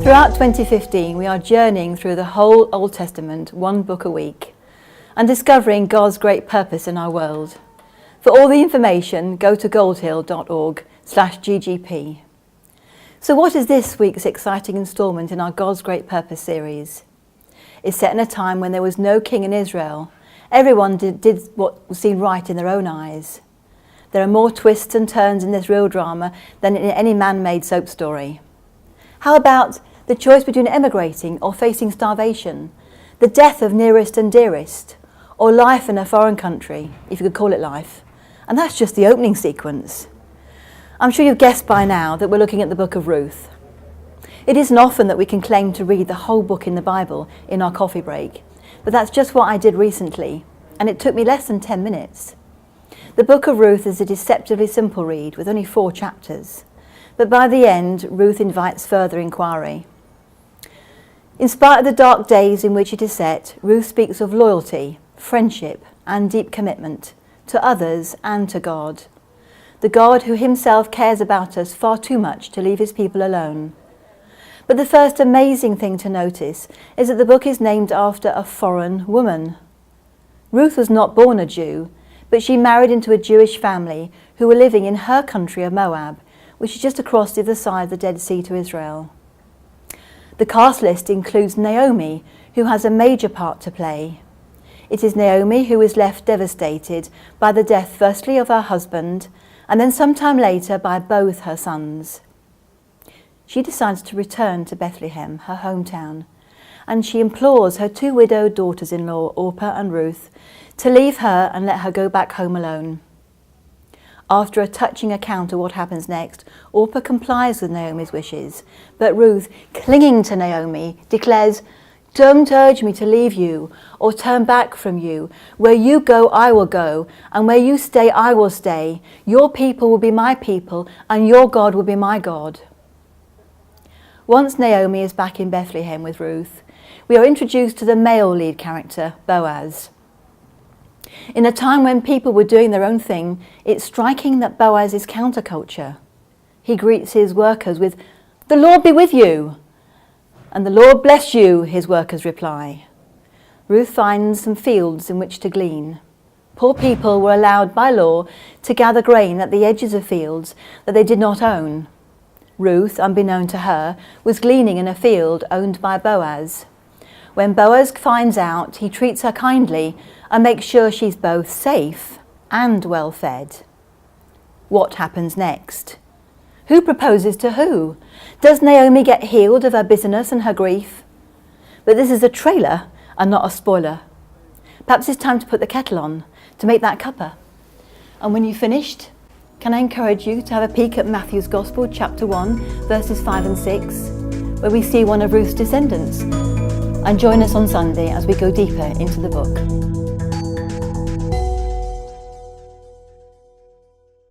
Throughout 2015, we are journeying through the whole Old Testament, one book a week, and discovering God's great purpose in our world. For all the information, go to goldhill.org/ggp. So what is this week's exciting instalment in our God's Great Purpose series? It's set in a time when there was no king in Israel. Everyone did what seemed right in their own eyes. There are more twists and turns in this real drama than in any man-made soap story. How about the choice between emigrating or facing starvation, the death of nearest and dearest, or life in a foreign country, if you could call it life? And that's just the opening sequence. I'm sure you've guessed by now that we're looking at the book of Ruth. It isn't often that we can claim to read the whole book in the Bible in our coffee break, but that's just what I did recently, and it took me less than 10 minutes. The book of Ruth is a deceptively simple read with only 4 chapters, but by the end, Ruth invites further inquiry. In spite of the dark days in which it is set, Ruth speaks of loyalty, friendship, and deep commitment to others and to God. The God who himself cares about us far too much to leave his people alone. But the first amazing thing to notice is that the book is named after a foreign woman. Ruth was not born a Jew, but she married into a Jewish family who were living in her country of Moab, which is just across the other side of the Dead Sea to Israel. The cast list includes Naomi, who has a major part to play. It is Naomi who is left devastated by the death firstly of her husband, and then sometime later by both her sons. She decides to return to Bethlehem, her hometown, and she implores her 2 widowed daughters-in-law, Orpah and Ruth, to leave her and let her go back home alone. After a touching account of what happens next, Orpah complies with Naomi's wishes, but Ruth, clinging to Naomi, declares, "Don't urge me to leave you or turn back from you. Where you go, I will go, and where you stay, I will stay. Your people will be my people, and your God will be my God." Once Naomi is back in Bethlehem with Ruth, we are introduced to the male lead character, Boaz. In a time when people were doing their own thing, it's striking that Boaz is counterculture. He greets his workers with, "The Lord be with you." "And the Lord bless you," his workers reply. Ruth finds some fields in which to glean. Poor people were allowed by law to gather grain at the edges of fields that they did not own. Ruth, unbeknown to her, was gleaning in a field owned by Boaz. When Boaz finds out, he treats her kindly and makes sure she's both safe and well fed. What happens next? Who proposes to who? Does Naomi get healed of her bitterness and her grief? But this is a trailer and not a spoiler. Perhaps it's time to put the kettle on to make that cuppa. And when you've finished, can I encourage you to have a peek at Matthew's Gospel, chapter 1, verses 5 and 6, where we see one of Ruth's descendants. And join us on Sunday as we go deeper into the book.